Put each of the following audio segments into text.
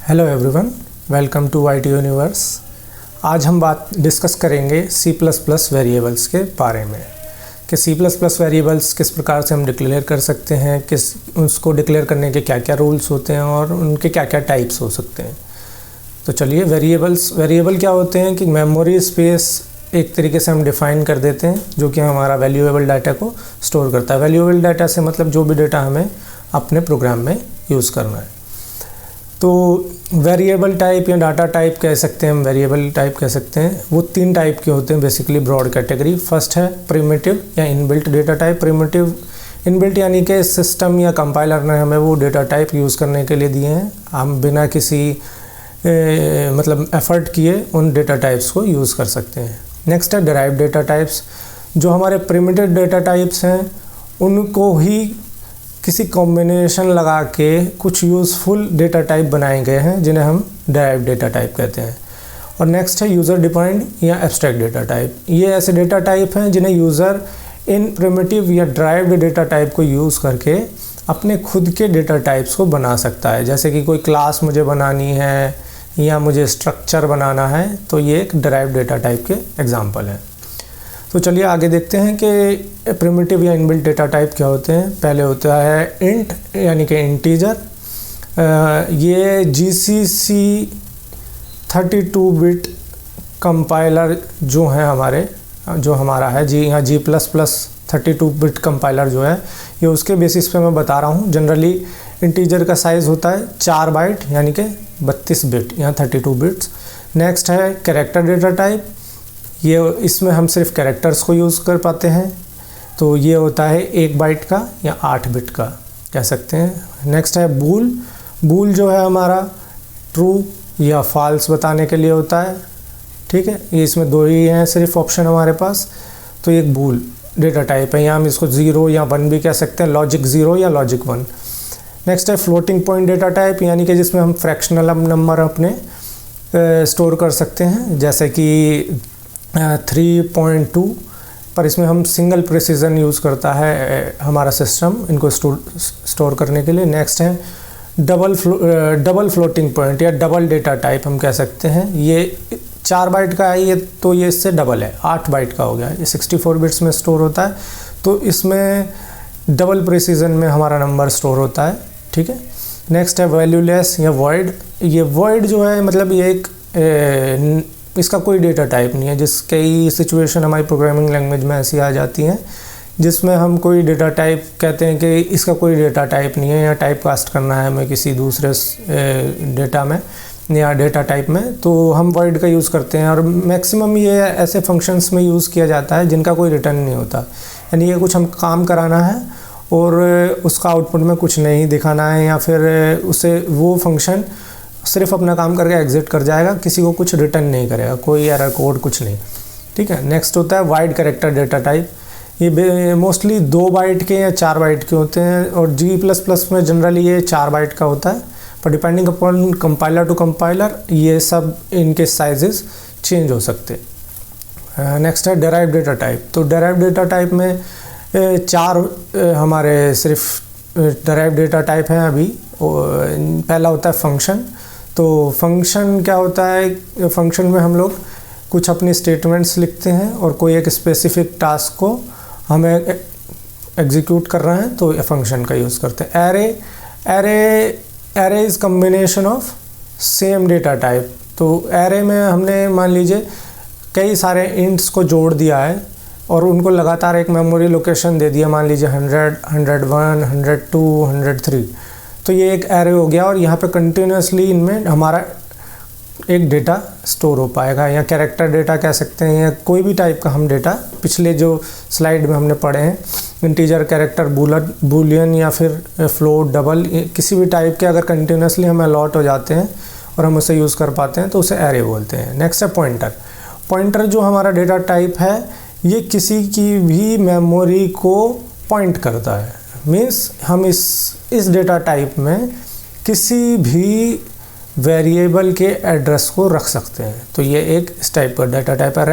Hello everyone, welcome to IT universe. आज हम बात डिस्कस करेंगे C++ वेरिएबल्स के बारे में कि C++ वेरिएबल्स किस प्रकार से हम डिक्लेयर कर सकते हैं, उसको डिक्लेयर करने के क्या क्या रूल्स होते हैं और उनके क्या क्या टाइप्स हो सकते हैं। तो चलिए, वेरिएबल क्या होते हैं कि मेमोरी स्पेस एक तरीके से हम डिफ़ाइन कर देते हैं जो कि हमारा वैल्यूएबल डाटा को स्टोर करता है। वैल्यूएबल डाटा से मतलब जो भी डाटा हमें अपने प्रोग्राम में यूज़ करना है। तो वेरिएबल टाइप या डाटा टाइप कह सकते हैं, हम वेरिएबल टाइप कह सकते हैं। वो तीन टाइप के होते हैं बेसिकली, ब्रॉड कैटेगरी। फर्स्ट है प्रिमिटिव या inbuilt data type. Primitive inbuilt यानी कि सिस्टम या कंपाइलर ने हमें वो डेटा टाइप यूज़ करने के लिए दिए हैं, हम बिना किसी मतलब एफ़र्ट किए उन डेटा टाइप्स को यूज़ कर सकते हैं। नेक्स्ट है डिराइव्ड डेटा टाइप्स। जो हमारे प्रिमिटिव डेटा टाइप्स हैं उनको ही किसी कॉम्बिनेशन लगा के कुछ यूज़फुल डेटा टाइप बनाए गए हैं जिन्हें हम डिराइव्ड डेटा टाइप कहते हैं। और नेक्स्ट है यूज़र डिफाइंड या एब्स्ट्रैक्ट डेटा टाइप। ये ऐसे डेटा टाइप हैं जिन्हें यूज़र इन प्रिमिटिव या डिराइव्ड डेटा टाइप को यूज़ करके अपने खुद के डेटा टाइप्स को बना सकता है। जैसे कि कोई क्लास मुझे बनानी है या मुझे स्ट्रक्चर बनाना है, तो ये एक डिराइव्ड डेटा टाइप के एग्जांपल है। तो चलिए आगे देखते हैं कि प्रिमिटिव या इनबिल्ट डेटा टाइप क्या होते हैं। पहले होता है इंट यानी कि इंटीजर। ये GCC 32 बिट कंपाइलर जो हमारा है यहाँ G++ 32 बिट कंपाइलर जो है, ये उसके बेसिस पे मैं बता रहा हूँ। जनरली इंटीजर का साइज़ होता है 4 बाइट यानी कि 32 बिट, यहाँ 32 बिट्स। नेक्स्ट है कैरेक्टर डेटा टाइप। ये इसमें हम सिर्फ कैरेक्टर्स को यूज़ कर पाते हैं, तो ये होता है 1 बाइट का या 8 बिट का कह सकते हैं। नेक्स्ट है बूल जो है हमारा ट्रू या फॉल्स बताने के लिए होता है। ठीक है, ये इसमें दो ही हैं सिर्फ ऑप्शन हमारे पास, तो एक बूल डेटा टाइप है। यहाँ हम इसको 0 या 1 भी कह सकते हैं, लॉजिक 0 या लॉजिक 1। नेक्स्ट है फ्लोटिंग पॉइंट डेटा टाइप, यानी कि जिसमें हम फ्रैक्शनल नंबर अपने स्टोर कर सकते हैं, जैसे कि 3.2, पर इसमें हम सिंगल प्रिसीजन यूज़ करता है हमारा सिस्टम इनको स्टोर करने के लिए। नेक्स्ट है डबल फ्लोटिंग पॉइंट या डबल डेटा टाइप हम कह सकते हैं। ये 4 बाइट का है, ये तो ये इससे डबल है, 8 बाइट का हो गया। ये 64 बिट्स में स्टोर होता है, तो इसमें डबल प्रिसीजन में हमारा नंबर स्टोर होता है। ठीक है। नेक्स्ट है वैल्यूलेस या वॉइड। ये वॉइड जो है मतलब ये एक इसका कोई डेटा टाइप नहीं है। कई सिचुएशन हमारी प्रोग्रामिंग लैंग्वेज में ऐसी आ जाती हैं जिसमें हम कोई डेटा टाइप कहते हैं कि इसका कोई डेटा टाइप नहीं है या टाइप कास्ट करना है हमें किसी दूसरे डेटा में या डेटा टाइप में, तो हम वॉइड का यूज़ करते हैं। और मैक्सिमम ये ऐसे फंक्शंस में यूज़ किया जाता है जिनका कोई रिटर्न नहीं होता, यानी ये कुछ हम काम कराना है और उसका आउटपुट में कुछ नहीं दिखाना है, या फिर उसे वो फंक्शन सिर्फ अपना काम करके एग्जिट कर जाएगा, किसी को कुछ रिटर्न नहीं करेगा, कोई एरर कोड कुछ नहीं। ठीक है। नेक्स्ट होता है वाइड कैरेक्टर डेटा टाइप। ये मोस्टली 2 बाइट के या 4 बाइट के होते हैं, और G++ में जनरली ये 4 बाइट का होता है, पर depending upon compiler to compiler ये सब इनके साइजेस चेंज हो सकते हैं। नेक्स्ट है डिराइव्ड डेटा टाइप। तो डिराइव्ड डेटा टाइप में 4 हमारे सिर्फ डिराइव्ड डेटा टाइप हैं अभी। पहला होता है फंक्शन। तो फंक्शन क्या होता है, फंक्शन में हम लोग कुछ अपनी स्टेटमेंट्स लिखते हैं और कोई एक स्पेसिफिक टास्क को हमें एग्जीक्यूट कर रहे हैं, तो फंक्शन का यूज़ करते हैं। Array is combination of same data type. तो एरे में हमने मान लीजिए कई सारे इंट्स को जोड़ दिया है और उनको लगातार एक मेमोरी लोकेशन दे दिया, मान लीजिए 100, 101, 102, 103, तो ये एक एरे हो गया और यहाँ पे कंटिन्यूसली इनमें हमारा एक डेटा स्टोर हो पाएगा, या कैरेक्टर डेटा कह सकते हैं, या कोई भी टाइप का हम डेटा पिछले जो स्लाइड में हमने पढ़े हैं, इंटीजर, कैरेक्टर, बूलियन या फिर फ्लोट, डबल, किसी भी टाइप के अगर कंटिन्यूसली हमें अलॉट हो जाते हैं और हम उसे यूज़ कर पाते हैं तो उसे एरे बोलते हैं। नेक्स्ट है पॉइंटर जो हमारा डेटा टाइप है, ये किसी की भी मेमोरी को पॉइंट करता है। मीन्स हम इस डेटा टाइप में किसी भी वेरिएबल के एड्रेस को रख सकते हैं, तो ये एक इस टाइप का डेटा टाइप है।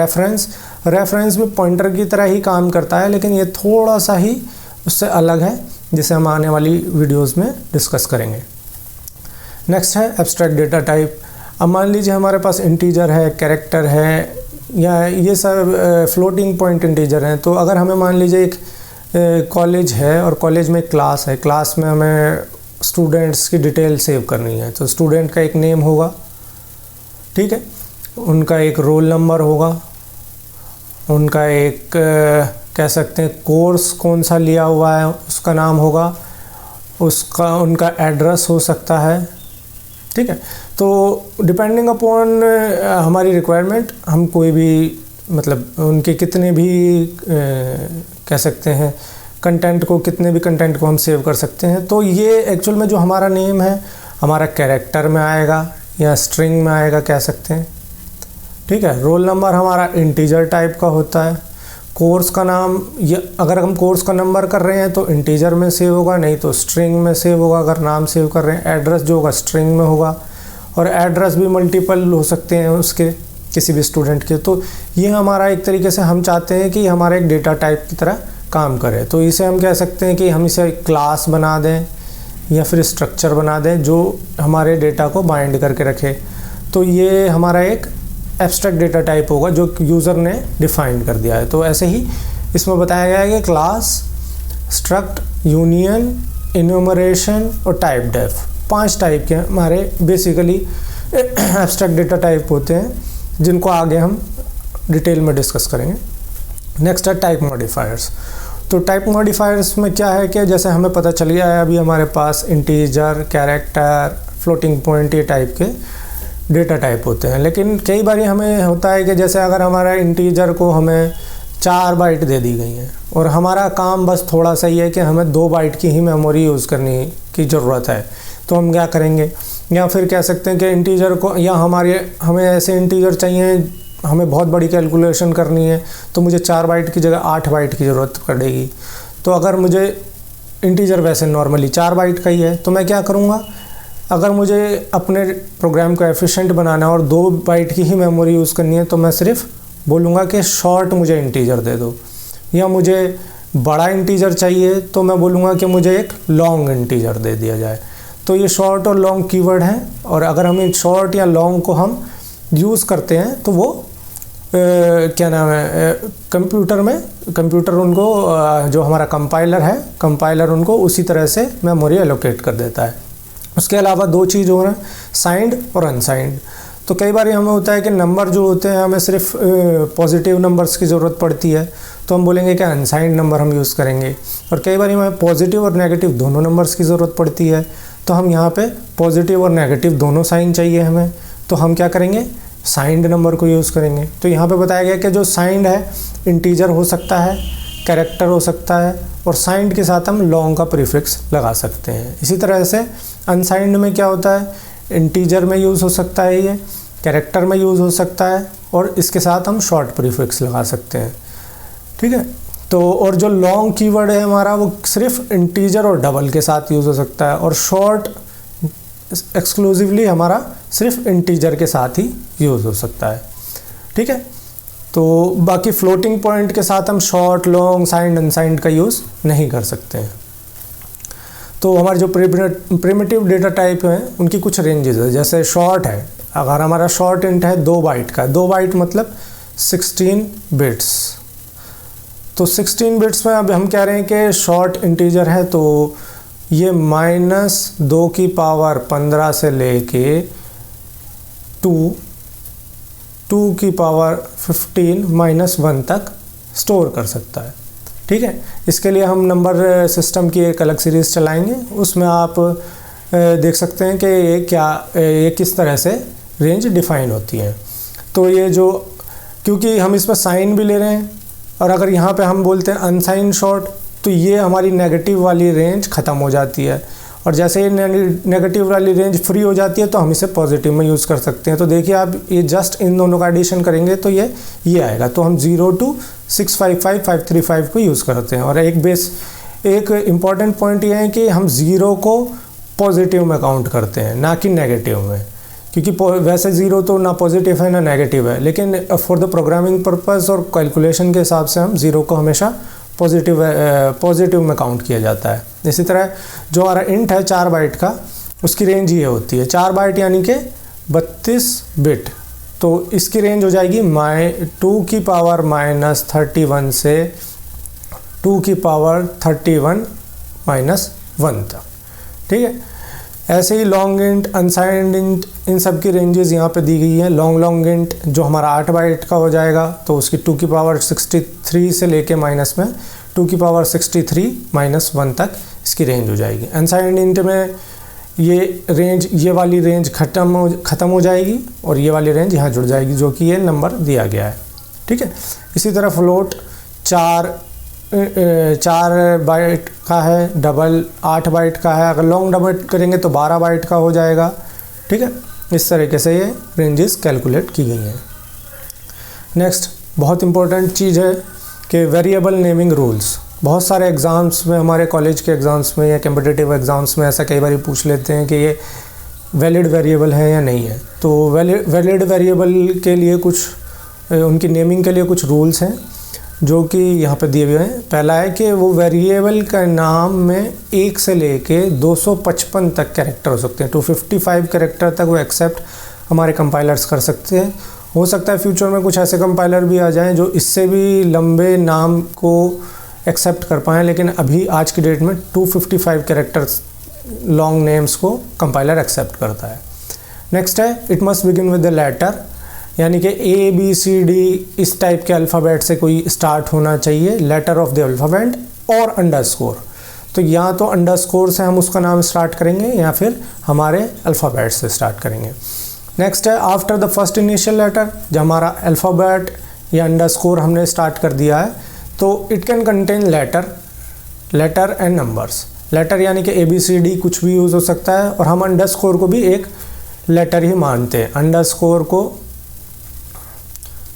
रेफरेंस भी पॉइंटर की तरह ही काम करता है, लेकिन ये थोड़ा सा ही उससे अलग है, जिसे हम आने वाली वीडियोस में डिस्कस करेंगे। नेक्स्ट है एब्स्ट्रैक्ट डेटा टाइप। अब मान लीजिए हमारे पास इंटीजर है, कैरेक्टर है, या ये सब फ्लोटिंग पॉइंट इंटीजर हैं। तो अगर हमें मान लीजिए एक कॉलेज है और कॉलेज में एक क्लास है, क्लास में हमें स्टूडेंट्स की डिटेल सेव करनी है, तो स्टूडेंट का एक नेम होगा, ठीक है, उनका एक रोल नंबर होगा, उनका एक कह सकते हैं कोर्स कौन सा लिया हुआ है उसका नाम होगा, उनका एड्रेस हो सकता है, ठीक है। तो डिपेंडिंग अपॉन हमारी रिक्वायरमेंट हम कोई भी मतलब उनके कितने भी कह सकते हैं कंटेंट को, कितने भी कंटेंट को हम सेव कर सकते हैं। तो ये एक्चुअल में जो हमारा नेम है हमारा कैरेक्टर में आएगा या स्ट्रिंग में आएगा कह सकते हैं, ठीक है। रोल नंबर हमारा इंटीजर टाइप का होता है। कोर्स का नाम, या अगर हम कोर्स का नंबर कर रहे हैं तो इंटीजर में सेव होगा, नहीं तो स्ट्रिंग में सेव होगा अगर नाम सेव कर रहे हैं। एड्रेस जो होगा स्ट्रिंग में होगा, और एड्रेस भी मल्टीपल हो सकते हैं उसके किसी भी स्टूडेंट के। तो ये हमारा एक तरीके से हम चाहते हैं कि हमारा एक डेटा टाइप की तरह काम करे। तो इसे हम कह सकते हैं कि हम इसे क्लास बना दें या फिर स्ट्रक्चर बना दें जो हमारे डेटा को बाइंड करके रखे। तो ये हमारा एक एब्स्ट्रैक्ट डेटा टाइप होगा जो यूज़र ने डिफाइन कर दिया है। तो ऐसे ही इसमें बताया गया है कि क्लास, स्ट्रक्ट, यूनियन, इन्यूमरेशन और टाइप डेफ, 5 टाइप के हमारे बेसिकली एब्स्ट्रैक्ट डेटा टाइप होते हैं, जिनको आगे हम डिटेल में डिस्कस करेंगे। नेक्स्ट है टाइप मॉडिफायर्स। तो टाइप मॉडिफायर्स में क्या है कि जैसे हमें पता चल गया है अभी हमारे पास इंटीजर, कैरेक्टर, फ्लोटिंग पॉइंट ये टाइप के डेटा टाइप होते हैं। लेकिन कई बार हमें होता है कि जैसे अगर हमारा इंटीजर को हमें 4 बाइट दे दी गई हैं और हमारा काम बस थोड़ा सा ही है कि हमें 2 बाइट की ही मेमोरी यूज़ करने की ज़रूरत है, तो हम क्या करेंगे, या फिर कह सकते हैं कि इंटीजर को, या हमें ऐसे इंटीजर चाहिए, हमें बहुत बड़ी कैलकुलेशन करनी है तो मुझे 4 बाइट की जगह 8 बाइट की ज़रूरत पड़ेगी। तो अगर मुझे इंटीजर वैसे नॉर्मली 4 बाइट का ही है तो मैं क्या करूँगा, अगर मुझे अपने प्रोग्राम को एफिशिएंट बनाना है और 2 बाइट की ही मेमोरी यूज़ करनी है तो मैं सिर्फ बोलूँगा कि शॉर्ट मुझे इंटीजर दे दो, या मुझे बड़ा इंटीजर चाहिए तो मैं बोलूँगा कि मुझे एक लॉन्ग इंटीजर दे दिया जाए। तो ये शॉर्ट और लॉन्ग कीवर्ड हैं, और अगर हम इन शॉर्ट या लॉन्ग को हम यूज़ करते हैं तो वो क्या नाम है, कंप्यूटर उनको जो हमारा कंपाइलर है, कंपाइलर उनको उसी तरह से मेमोरी एलोकेट कर देता है। उसके अलावा 2 चीज़ हो रहा है, साइंड और अनसाइंड। तो कई बार हमें होता है कि नंबर जो होते हैं हमें सिर्फ पॉजिटिव नंबर्स की ज़रूरत पड़ती है, तो हम बोलेंगे कि अनसाइंड नंबर हम यूज़ करेंगे। और कई बार हमें पॉजिटिव और नेगेटिव दोनों नंबर्स की ज़रूरत पड़ती है, तो हम यहाँ पे पॉजिटिव और नेगेटिव दोनों साइन चाहिए हमें, तो हम क्या करेंगे, साइंड नंबर को यूज़ करेंगे। तो यहाँ पे बताया गया कि जो साइंड है इंटीजर हो सकता है, कैरेक्टर हो सकता है, और साइंड के साथ हम लॉन्ग का प्रीफिक्स लगा सकते हैं। इसी तरह से अनसाइंड में क्या होता है, इंटीजर में यूज़ हो सकता है, ये कैरेक्टर में यूज़ हो सकता है, और इसके साथ हम शॉर्ट प्रीफिक्स लगा सकते हैं, ठीक है। तो और जो लॉन्ग कीवर्ड है हमारा वो सिर्फ इंटीजर और डबल के साथ यूज़ हो सकता है, और शॉर्ट एक्सक्लूसिवली हमारा सिर्फ इंटीजर के साथ ही यूज़ हो सकता है, ठीक है। तो बाकी फ्लोटिंग पॉइंट के साथ हम शॉर्ट, लॉन्ग, साइंड, अनसाइंड का यूज़ नहीं कर सकते हैं। तो हमारे जो प्रिमिटिव डेटा टाइप हैं उनकी कुछ रेंजेस है। जैसे शॉर्ट है, अगर हमारा शॉर्ट इंट है 2 बाइट का, 2 बाइट मतलब 16 बिट्स। तो 16 बिट्स में अब हम कह रहे हैं कि शॉर्ट इंटीजर है, तो ये -2 की पावर 15 से लेके 2 की पावर 15 -1 तक स्टोर कर सकता है, ठीक है। इसके लिए हम नंबर सिस्टम की एक अलग सीरीज़ चलाएंगे, उसमें आप देख सकते हैं कि ये किस तरह से रेंज डिफ़ाइन होती है। तो ये जो, क्योंकि हम इसमें साइन भी ले रहे हैं, और अगर यहाँ पे हम बोलते हैं अनसाइन शॉर्ट, तो ये हमारी नेगेटिव वाली रेंज ख़त्म हो जाती है, और जैसे ये नेगेटिव वाली रेंज फ्री हो जाती है तो हम इसे पॉजिटिव में यूज़ कर सकते हैं। तो देखिए आप ये जस्ट इन दोनों का एडिशन करेंगे तो ये आएगा। तो हम 0 to 655,535 को यूज़ करते हैं। और एक इम्पॉर्टेंट पॉइंट ये है कि हम 0 को पॉजिटिव में काउंट करते हैं, ना कि नेगेटिव में, क्योंकि वैसे 0 तो ना पॉजिटिव है ना नेगेटिव है, लेकिन फॉर द प्रोग्रामिंग पर्पस और कैलकुलेशन के हिसाब से हम 0 को हमेशा पॉजिटिव में काउंट किया जाता है। इसी तरह जो हमारा इंट है 4 बाइट का, उसकी रेंज ये होती है 4 बाइट यानी कि 32 बिट। तो इसकी रेंज हो जाएगी 2 की पावर -31 से 2 की पावर 31 -1 तक, ठीक है। ऐसे ही लॉन्ग इंट, अनसाइंड इंट, इन सब की रेंजेस यहाँ पे दी गई है। लॉन्ग इंट जो हमारा 8 बाइट का हो जाएगा तो उसकी 2 की पावर 63 से लेके माइनस में 2 की पावर 63 -1 तक इसकी रेंज हो जाएगी। अनसाइंड इंट में ये वाली रेंज ख़त्म हो जाएगी और ये वाली रेंज यहाँ जुड़ जाएगी, जो कि ये नंबर दिया गया है, ठीक है। इसी तरह फ्लोट 4 बाइट का है, डबल 8 बाइट का है। अगर लॉन्ग डबल करेंगे तो 12 बाइट का हो जाएगा, ठीक है। इस तरीके से ये रेंजेस कैलकुलेट की गई हैं। नेक्स्ट बहुत इंपॉर्टेंट चीज़ है कि वेरिएबल नेमिंग रूल्स। बहुत सारे एग्ज़ाम्स में, हमारे कॉलेज के एग्ज़ाम्स में या कम्पिटिटिव एग्ज़ाम्स में ऐसा कई बार पूछ लेते हैं कि ये वैलिड वेरिएबल है या नहीं है। तो वैलिड वेरिएबल के लिए कुछ, उनकी नेमिंग के लिए कुछ रूल्स हैं जो कि यहाँ पे दिए हुए हैं। पहला है कि वो वेरिएबल का नाम में 1 से लेके 255 तक कैरेक्टर हो सकते हैं। 255 कैरेक्टर तक वो एक्सेप्ट हमारे कंपाइलर्स कर सकते हैं। हो सकता है फ्यूचर में कुछ ऐसे कंपाइलर भी आ जाएं जो इससे भी लंबे नाम को एक्सेप्ट कर पाएँ, लेकिन अभी आज की डेट में 255 कैरेक्टर्स लॉन्ग नेम्स को कंपाइलर एक्सेप्ट करता है। नेक्स्ट है it must begin with the letter, यानी कि ABCD इस टाइप के अल्फ़ाबेट से कोई स्टार्ट होना चाहिए, लेटर ऑफ द अल्फ़ाबेट और अंडरस्कोर। तो या तो अंडरस्कोर से हम उसका नाम स्टार्ट करेंगे या फिर हमारे अल्फ़ाबेट से स्टार्ट करेंगे। नेक्स्ट है after the first initial letter, जब हमारा अल्फ़ाबेट या अंडरस्कोर हमने स्टार्ट कर दिया है तो it can contain letter and numbers. Letter यानी कि ABCD कुछ भी यूज़ हो सकता है, और हम अंडरस्कोर को भी एक लेटर ही मानते हैं। अंडरस्कोर को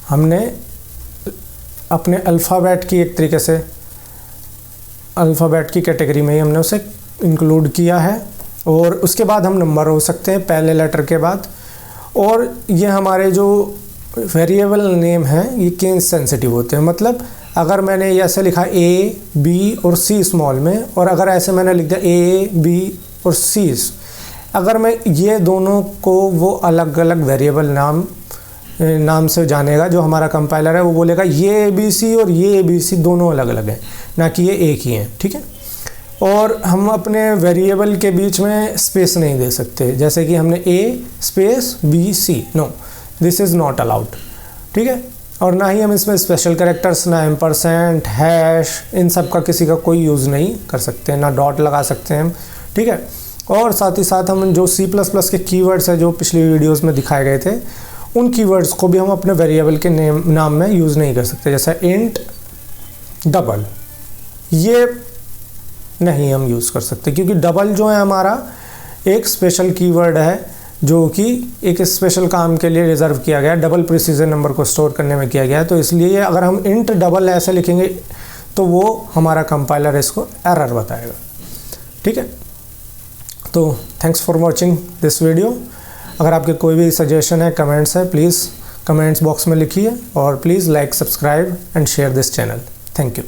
हमने अपने अल्फ़ाबेट की एक तरीके से अल्फ़ाबेट की कैटेगरी में ही हमने उसे इंक्लूड किया है, और उसके बाद हम नंबर हो सकते हैं पहले लेटर के बाद। और ये हमारे जो वेरिएबल नेम हैं ये केस सेंसिटिव होते हैं। मतलब अगर मैंने ऐसे लिखा A, B और C स्मॉल में, और अगर ऐसे मैंने लिख दिया A, B और C, अगर मैं ये दोनों को वो अलग अलग वेरिएबल नाम से जानेगा, जो हमारा कंपाइलर है वो बोलेगा ये ABC और ये ABC दोनों अलग अलग हैं, ना कि ये एक ही हैं, ठीक है। और हम अपने वेरिएबल के बीच में स्पेस नहीं दे सकते, जैसे कि हमने A space BC, no, this is not allowed, ठीक है। और ना ही हम इसमें स्पेशल कैरेक्टर्स, ना एम्परसेंट, हैश, इन सब का किसी का कोई यूज़ नहीं कर सकते, ना डॉट लगा सकते हैं हम, ठीक है। और साथ ही साथ हम जो C++ के कीवर्ड्स हैं जो पिछली वीडियोस में दिखाए गए थे, उन कीवर्ड्स को भी हम अपने वेरिएबल के नाम में यूज़ नहीं कर सकते। जैसा इंट, डबल, ये नहीं हम यूज़ कर सकते, क्योंकि डबल जो है हमारा एक स्पेशल कीवर्ड है जो कि एक स्पेशल काम के लिए रिज़र्व किया गया है, डबल प्रिसीजन नंबर को स्टोर करने में किया गया है। तो इसलिए अगर हम इंट डबल ऐसे लिखेंगे तो वो हमारा कंपाइलर इसको एरर बताएगा, ठीक है। तो thanks for watching this video. अगर आपके कोई भी सजेशन है, कमेंट्स है, प्लीज़ कमेंट्स बॉक्स में लिखिए, और please like, subscribe and share this channel. Thank you.